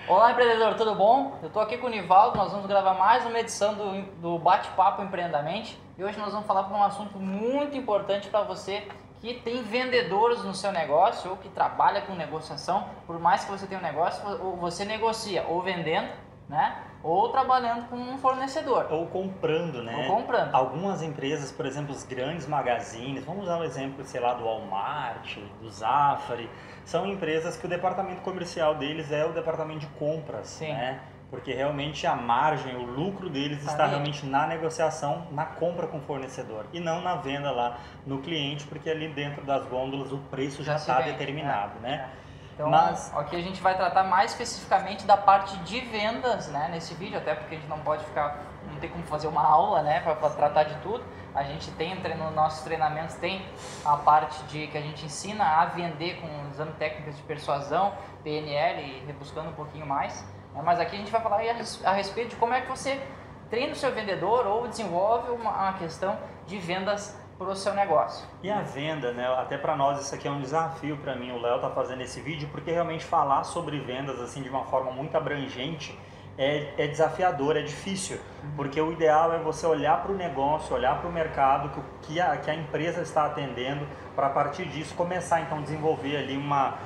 Olá, empreendedor, tudo bom? Eu estou aqui com o Nivaldo, nós vamos gravar mais uma edição do Bate-Papo Empreendamente e hoje nós vamos falar sobre um assunto muito importante para você que tem vendedores no seu negócio ou que trabalha com negociação. Por mais que você tenha um negócio, você negocia ou vendendo, né? Ou trabalhando com um fornecedor. Ou comprando, né? Ou comprando. Algumas empresas, por exemplo, os grandes magazines, vamos usar o exemplo, sei lá, do Walmart, do Zafari, são empresas que o departamento comercial deles é o departamento de compras, Sim. né? Porque realmente a margem, o lucro deles está realmente na negociação, na compra com o fornecedor e não na venda lá no cliente, porque ali dentro das gôndolas o preço já está determinado, né? Então, aqui a gente vai tratar mais especificamente da parte de vendas, né, nesse vídeo, até porque a gente não pode ficar, não tem como fazer uma aula, né, para tratar de tudo. A gente tem, nos nossos treinamentos, tem a parte de que a gente ensina a vender com usando técnicas de persuasão, PNL e rebuscando um pouquinho mais. Né, mas aqui a gente vai falar a respeito de como é que você treina o seu vendedor ou desenvolve uma questão de vendas para o seu negócio. E a venda, né? Até para nós isso aqui é um desafio para mim. O Léo tá fazendo esse vídeo porque realmente falar sobre vendas assim de uma forma muito abrangente é desafiador, é difícil, porque o ideal é você olhar para o negócio, olhar para o mercado que a empresa está atendendo, para a partir disso começar então a desenvolver ali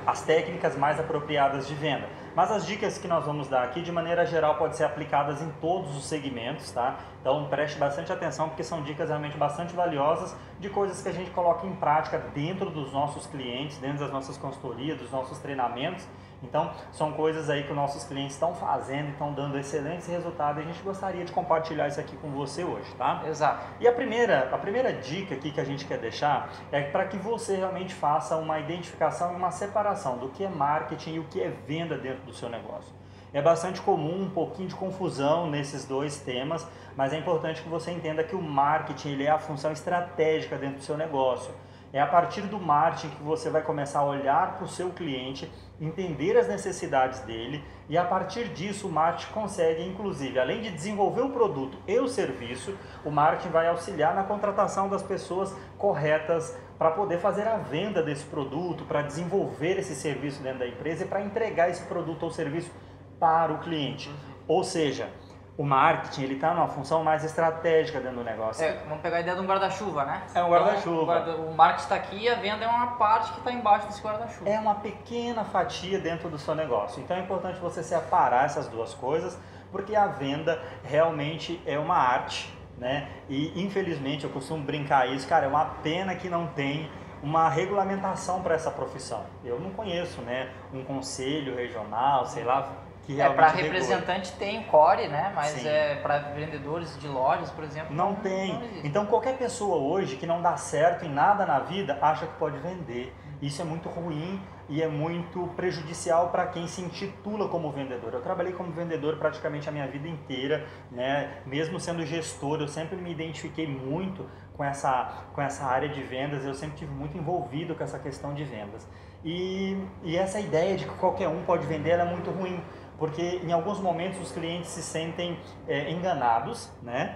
as técnicas mais apropriadas de venda. Mas as dicas que nós vamos dar aqui, de maneira geral, podem ser aplicadas em todos os segmentos, tá? Então preste bastante atenção, porque são dicas realmente bastante valiosas de coisas que a gente coloca em prática dentro dos nossos clientes, dentro das nossas consultorias, dos nossos treinamentos. Então, são coisas aí que os nossos clientes estão fazendo, estão dando excelentes resultados e a gente gostaria de compartilhar isso aqui com você hoje, tá? Exato. E a primeira dica aqui que a gente quer deixar é para que você realmente faça uma identificação e uma separação do que é marketing e o que é venda dentro do seu negócio. É bastante comum um pouquinho de confusão nesses dois temas, mas é importante que você entenda que o marketing ele é a função estratégica dentro do seu negócio. É a partir do marketing que você vai começar a olhar para o seu cliente, entender as necessidades dele e a partir disso o marketing consegue, inclusive, além de desenvolver o produto e o serviço, o marketing vai auxiliar na contratação das pessoas corretas para poder fazer a venda desse produto, para desenvolver esse serviço dentro da empresa e para entregar esse produto ou serviço para o cliente. Ou seja, o marketing ele está numa função mais estratégica dentro do negócio. Vamos pegar a ideia de um guarda-chuva, né? É um guarda-chuva. Então, o marketing está aqui e a venda é uma parte que está embaixo desse guarda-chuva. É uma pequena fatia dentro do seu negócio. Então é importante você separar essas duas coisas, porque a venda realmente é uma arte, né? E infelizmente eu costumo brincar isso, cara, é uma pena que não tem uma regulamentação para essa profissão. Eu não conheço, né, um conselho regional, sei lá, para representante tem o core, né? Mas para vendedores de lojas, por exemplo, não tem. Então qualquer pessoa hoje que não dá certo em nada na vida acha que pode vender. Isso é muito ruim e é muito prejudicial para quem se intitula como vendedor. Eu trabalhei como vendedor praticamente a minha vida inteira, né? Mesmo sendo gestor, eu sempre me identifiquei muito com essa área de vendas, eu sempre tive muito envolvido com essa questão de vendas. E essa ideia de que qualquer um pode vender, ela é muito ruim, porque em alguns momentos os clientes se sentem enganados, né?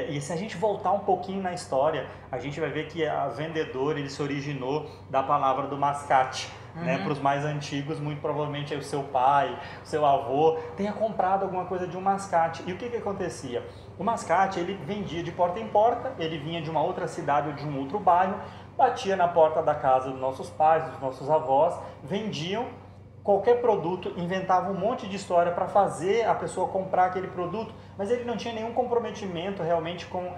E se a gente voltar um pouquinho na história, a gente vai ver que a vendedor ele se originou da palavra do mascate. Né, para os mais antigos, muito provavelmente o seu pai, o seu avô tenha comprado alguma coisa de um mascate. E o que acontecia? O mascate ele vendia de porta em porta, ele vinha de uma outra cidade ou de um outro bairro, batia na porta da casa dos nossos pais, dos nossos avós, vendiam qualquer produto, inventava um monte de história para fazer a pessoa comprar aquele produto, mas ele não tinha nenhum comprometimento realmente com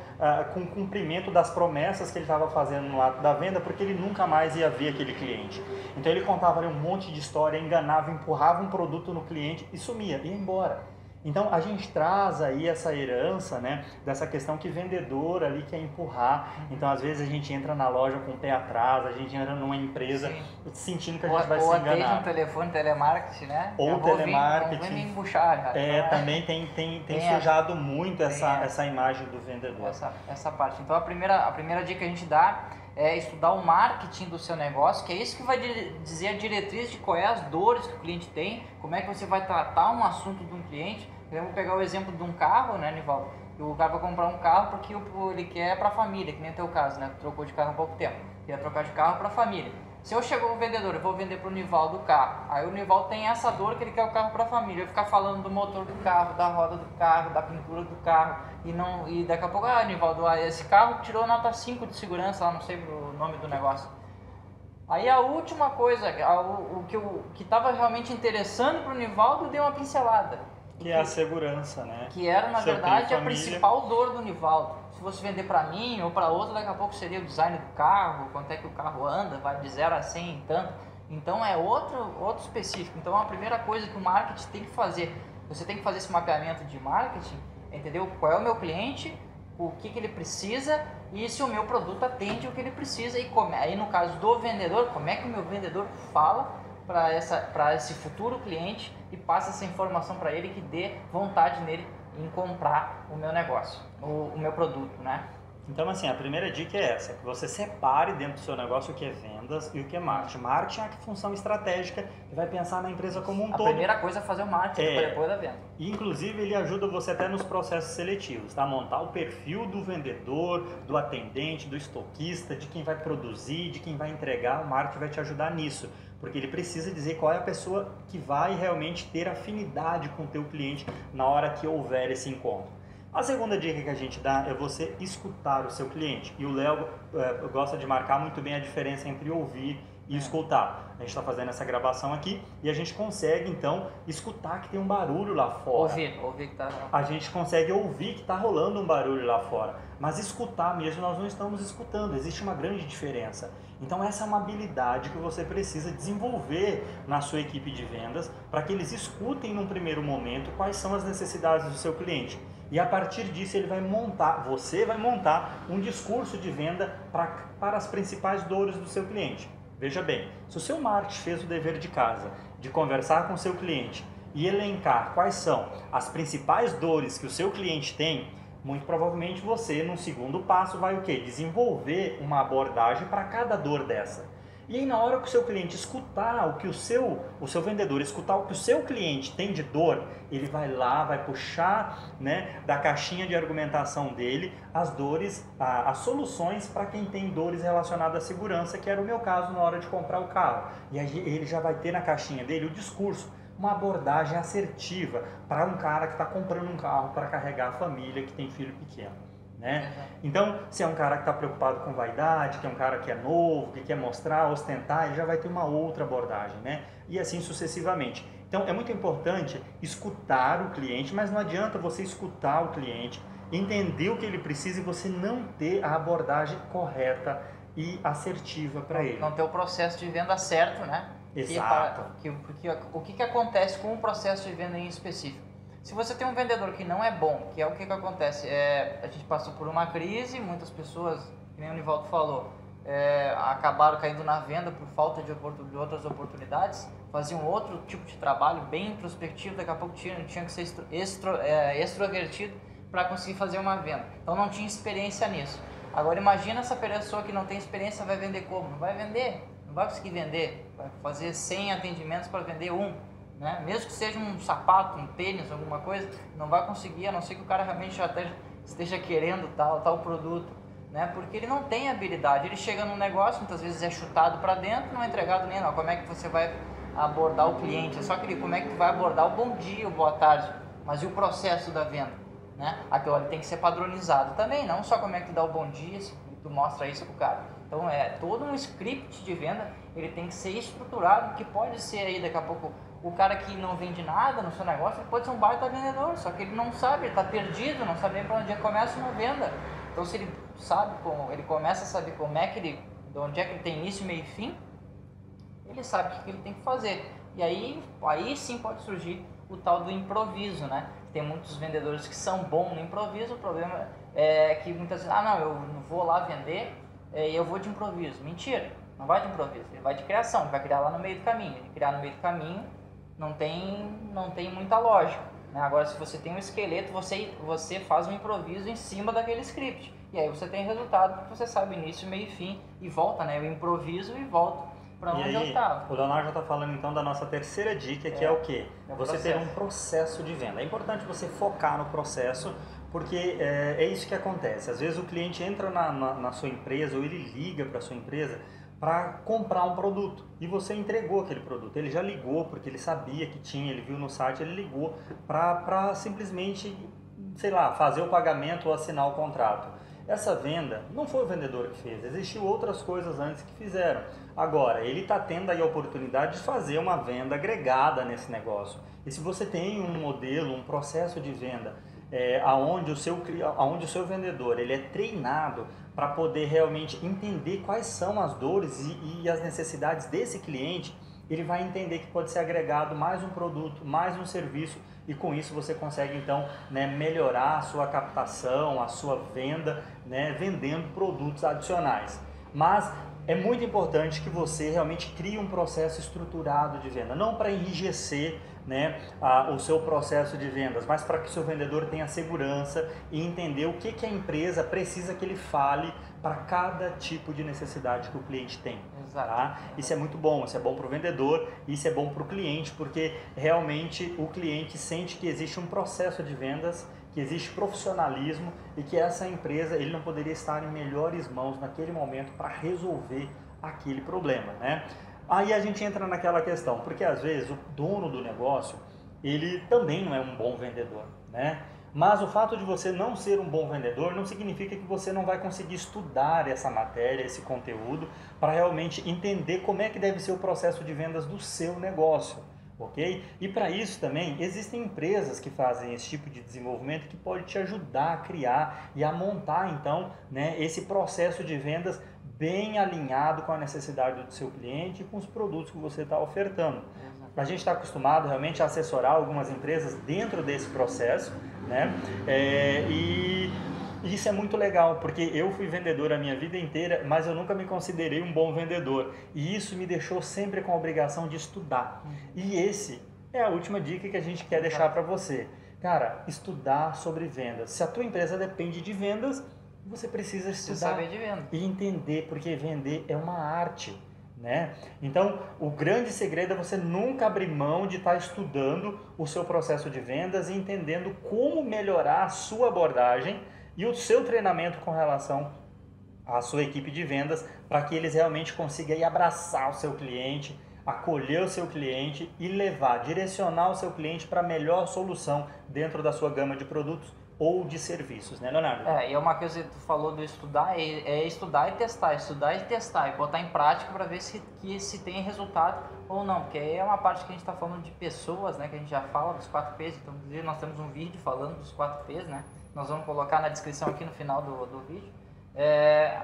o cumprimento das promessas que ele estava fazendo no ato da venda, porque ele nunca mais ia ver aquele cliente. Então ele contava ali um monte de história, enganava, empurrava um produto no cliente e sumia, ia embora. Então a gente traz aí essa herança, né, dessa questão que vendedor ali quer empurrar. Então às vezes a gente entra na loja com o pé atrás, a gente entra numa empresa sentindo que a gente vai se enganar. Ou atende um telefone, telemarketing, né? Ou telemarketing. Vem me embuchar, já. Também tem sujado muito essa imagem do vendedor. Essa parte. Então a primeira dica que a gente dá é estudar o marketing do seu negócio, que é isso que vai dizer a diretriz de quais as dores que o cliente tem, como é que você vai tratar um assunto de um cliente. Eu vou pegar o exemplo de um carro, né, Nivaldo? O cara vai comprar um carro porque ele quer para a família, que nem é o teu caso, né? Tu trocou de carro há pouco tempo. Quer trocar de carro para a família. Se eu chego no vendedor, eu vou vender para o Nivaldo o carro, aí o Nivaldo tem essa dor que ele quer o carro para a família, eu ficar falando do motor do carro, da roda do carro, da pintura do carro, e daqui a pouco, Nivaldo, esse carro tirou nota 5 de segurança, lá não sei o nome do negócio. Aí a última coisa, o que estava realmente interessando para o Nivaldo, deu uma pincelada. Que é a segurança, né? Que era, na verdade, a principal dor do Nivaldo. Se fosse vender para mim ou para outro, daqui a pouco seria o design do carro, quanto é que o carro anda, vai de 0 a 100 e tanto. Então é outro específico. Então a primeira coisa que o marketing tem que fazer, você tem que fazer esse mapeamento de marketing, entendeu? Qual é o meu cliente, o que ele precisa e se o meu produto atende o que ele precisa. E aí no caso do vendedor, como é que o meu vendedor fala para esse futuro cliente e passa essa informação para ele que dê vontade nele em comprar o meu negócio, o meu produto, né? Então, assim, a primeira dica é essa, que você separe dentro do seu negócio o que é vendas e o que é marketing. Marketing é a função estratégica que vai pensar na empresa como um todo. A primeira coisa é fazer o marketing depois da venda. E, inclusive, ele ajuda você até nos processos seletivos, tá? Montar o perfil do vendedor, do atendente, do estoquista, de quem vai produzir, de quem vai entregar. O marketing vai te ajudar nisso, porque ele precisa dizer qual é a pessoa que vai realmente ter afinidade com o teu cliente na hora que houver esse encontro. A segunda dica que a gente dá é você escutar o seu cliente. E o Léo gosta de marcar muito bem a diferença entre ouvir e escutar. A gente está fazendo essa gravação aqui e a gente consegue, então, escutar que tem um barulho lá fora. Ouvir que tá... A gente consegue ouvir que está rolando um barulho lá fora. Mas escutar mesmo, nós não estamos escutando. Existe uma grande diferença. Então, essa é uma habilidade que você precisa desenvolver na sua equipe de vendas para que eles escutem num primeiro momento quais são as necessidades do seu cliente. E a partir disso você vai montar um discurso de venda para as principais dores do seu cliente. Veja bem, se o seu marketing fez o dever de casa, de conversar com o seu cliente e elencar quais são as principais dores que o seu cliente tem, muito provavelmente você, no segundo passo, vai o quê? Desenvolver uma abordagem para cada dor dessa. E aí, na hora que o seu cliente escutar o que o seu vendedor escutar o que o seu cliente tem de dor, ele vai lá, vai puxar, né, da caixinha de argumentação dele as dores, as soluções para quem tem dores relacionadas à segurança, que era o meu caso na hora de comprar o carro. E aí ele já vai ter na caixinha dele o discurso, uma abordagem assertiva para um cara que está comprando um carro para carregar a família que tem filho pequeno. Né? Então, se é um cara que está preocupado com vaidade, que é um cara que é novo, que quer mostrar, ostentar, ele já vai ter uma outra abordagem, né? E assim sucessivamente. Então, é muito importante escutar o cliente, mas não adianta você escutar o cliente, entender o que ele precisa e você não ter a abordagem correta e assertiva para ele. Não ter o processo de venda certo, né? Exato. Porque o que acontece com o processo de venda em específico? Se você tem um vendedor que não é bom, que é o que acontece, a gente passou por uma crise, muitas pessoas, que nem o Nivaldo falou, acabaram caindo na venda por falta de outras oportunidades, faziam outro tipo de trabalho bem introspectivo, daqui a pouco tinha que ser extrovertido para conseguir fazer uma venda. Então não tinha experiência nisso. Agora imagina essa pessoa que não tem experiência, vai vender como? Não vai vender, não vai conseguir vender, vai fazer 100 atendimentos para vender um. Né? Mesmo que seja um sapato, um tênis, alguma coisa, não vai conseguir, a não ser que o cara realmente já esteja querendo tal produto, né? Porque ele não tem habilidade, ele chega num negócio, muitas vezes é chutado para dentro, não é entregado nem não. Como é que você vai abordar o cliente? É só como é que tu vai abordar o bom dia, o boa tarde, mas e o processo da venda? Né? Aquilo ali tem que ser padronizado também, não só como é que tu dá o bom dia, se tu mostra isso pro cara. Então é todo um script de venda, ele tem que ser estruturado, que pode ser aí daqui a pouco o cara que não vende nada no seu negócio, ele pode ser um baita vendedor, só que ele não sabe, ele está perdido, não sabe nem para onde começa uma venda. Então se ele sabe ele começa a saber de onde é que ele tem início, meio e fim, ele sabe o que ele tem que fazer. E aí sim pode surgir o tal do improviso, né? Tem muitos vendedores que são bons no improviso, o problema é que muitas vezes, eu não vou lá vender e eu vou de improviso. Mentira, não vai de improviso, ele vai de criação, ele vai criar lá no meio do caminho. Ele criar no meio do caminho não tem muita lógica, né? Agora, se você tem um esqueleto, você faz um improviso em cima daquele script. E aí você tem resultado, porque você sabe início, meio e fim, e volta, né? Eu improviso e volto para onde eu estava. O Leonardo já está falando então da nossa terceira dica, que é o quê? Você ter um processo de venda. É importante você focar no processo, porque é isso que acontece. Às vezes o cliente entra na sua empresa, ou ele liga para a sua empresa, para comprar um produto e você entregou aquele produto. Ele já ligou porque ele sabia que tinha, ele viu no site, ele ligou para simplesmente, sei lá, fazer o pagamento ou assinar o contrato. Essa venda não foi o vendedor que fez, existiam outras coisas antes que fizeram. Agora, ele está tendo aí a oportunidade de fazer uma venda agregada nesse negócio. E se você tem um modelo, um processo de venda, aonde o seu vendedor ele é treinado para poder realmente entender quais são as dores e as necessidades desse cliente, ele vai entender que pode ser agregado mais um produto, mais um serviço, e com isso você consegue então, né, melhorar a sua captação, a sua venda, né, vendendo produtos adicionais. Mas é muito importante que você realmente crie um processo estruturado de venda, não para enrijecer, né, o seu processo de vendas, mas para que o seu vendedor tenha segurança e entender o que a empresa precisa que ele fale para cada tipo de necessidade que o cliente tem. Tá? Isso é muito bom, isso é bom para o vendedor, isso é bom para o cliente, porque realmente o cliente sente que existe um processo de vendas, que existe profissionalismo e que essa empresa, ele não poderia estar em melhores mãos naquele momento para resolver aquele problema, né? Aí a gente entra naquela questão, porque às vezes o dono do negócio, ele também não é um bom vendedor, né? Mas o fato de você não ser um bom vendedor não significa que você não vai conseguir estudar essa matéria, esse conteúdo, para realmente entender como é que deve ser o processo de vendas do seu negócio, ok? E para isso também existem empresas que fazem esse tipo de desenvolvimento que pode te ajudar a criar e a montar então, né, esse processo de vendas bem alinhado com a necessidade do seu cliente e com os produtos que você está ofertando. A gente está acostumado realmente a assessorar algumas empresas dentro desse processo, né? E isso é muito legal, porque eu fui vendedor a minha vida inteira, mas eu nunca me considerei um bom vendedor. E isso me deixou sempre com a obrigação de estudar. E esse é a última dica que a gente quer deixar para você. Cara, estudar sobre vendas. Se a tua empresa depende de vendas, você precisa estudar saber de venda e entender, porque vender é uma arte, né? Então, o grande segredo é você nunca abrir mão de estar estudando o seu processo de vendas e entendendo como melhorar a sua abordagem e o seu treinamento com relação à sua equipe de vendas, para que eles realmente consigam aí abraçar o seu cliente, acolher o seu cliente e direcionar o seu cliente para a melhor solução dentro da sua gama de produtos ou de serviços, né, Leonardo? E uma coisa que tu falou do estudar é estudar e testar e botar em prática para ver se tem resultado ou não, porque aí é uma parte que a gente está falando de pessoas, né, que a gente já fala dos 4 P's, então inclusive nós temos um vídeo falando dos 4 P's, né, nós vamos colocar na descrição aqui no final do vídeo,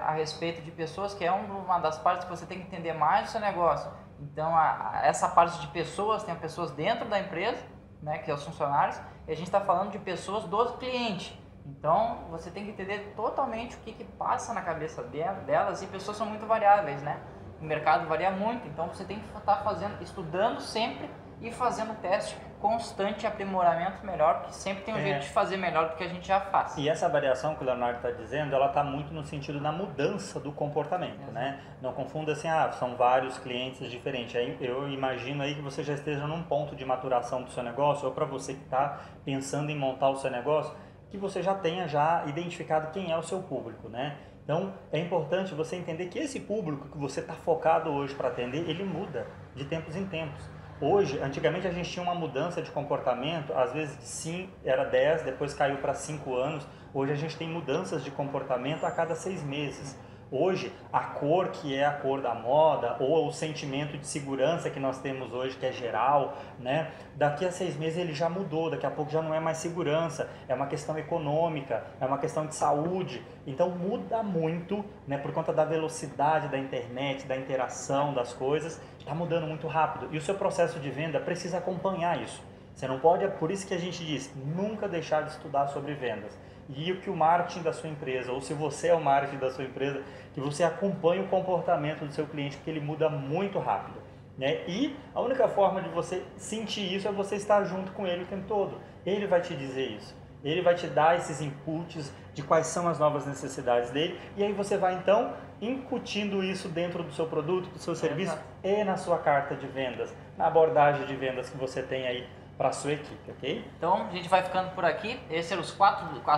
a respeito de pessoas, que é uma das partes que você tem que entender mais do seu negócio. Então essa parte de pessoas, tem pessoas dentro da empresa, né, que é os funcionários, e a gente está falando de pessoas do cliente. Então você tem que entender totalmente o que passa na cabeça delas, e pessoas são muito variáveis, né? O mercado varia muito, então você tem que estar estudando sempre e fazendo teste constante, aprimoramento melhor, porque sempre tem um jeito de fazer melhor do que a gente já faz. E essa variação que o Leonardo está dizendo, ela está muito no sentido da mudança do comportamento, né? Não confunda assim, são vários clientes diferentes. Aí eu imagino aí que você já esteja num ponto de maturação do seu negócio, ou para você que está pensando em montar o seu negócio, que você já tenha identificado quem é o seu público, né? Então é importante você entender que esse público que você está focado hoje para atender, ele muda de tempos em tempos. Hoje, antigamente a gente tinha uma mudança de comportamento, às vezes sim, era 10, depois caiu para 5 anos. Hoje a gente tem mudanças de comportamento a cada 6 meses. Hoje, a cor que é a cor da moda, ou o sentimento de segurança que nós temos hoje, que é geral, né? Daqui a 6 meses ele já mudou, daqui a pouco já não é mais segurança, é uma questão econômica, é uma questão de saúde. Então muda muito, né? Por conta da velocidade da internet, da interação das coisas, está mudando muito rápido. E o seu processo de venda precisa acompanhar isso. Você não pode, é por isso que a gente diz, nunca deixar de estudar sobre vendas. E o que o marketing da sua empresa, ou se você é o marketing da sua empresa, que você acompanhe o comportamento do seu cliente, porque ele muda muito rápido, né? E a única forma de você sentir isso é você estar junto com ele o tempo todo. Ele vai te dizer isso, ele vai te dar esses inputs de quais são as novas necessidades dele, e aí você vai então incutindo isso dentro do seu produto, do seu serviço e na sua carta de vendas, na abordagem de vendas que você tem aí para a sua equipe, ok? Então, a gente vai ficando por aqui. Esses eram as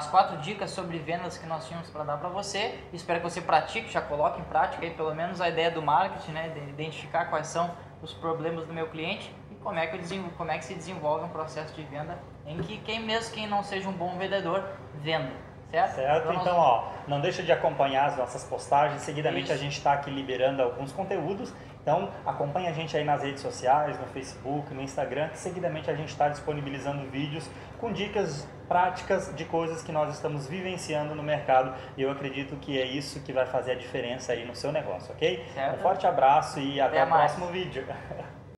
4 dicas sobre vendas que nós tínhamos para dar para você. Espero que você pratique, já coloque em prática aí pelo menos a ideia do marketing, né? De identificar quais são os problemas do meu cliente e como é que se desenvolve um processo de venda em que quem não seja um bom vendedor, venda. Certo? Então, ó, não deixa de acompanhar as nossas postagens. Seguidamente a gente está aqui liberando alguns conteúdos. Então, acompanha a gente aí nas redes sociais, no Facebook, no Instagram, que seguidamente a gente está disponibilizando vídeos com dicas práticas de coisas que nós estamos vivenciando no mercado. E eu acredito que é isso que vai fazer a diferença aí no seu negócio, ok? Certo. Um forte abraço e até o próximo vídeo.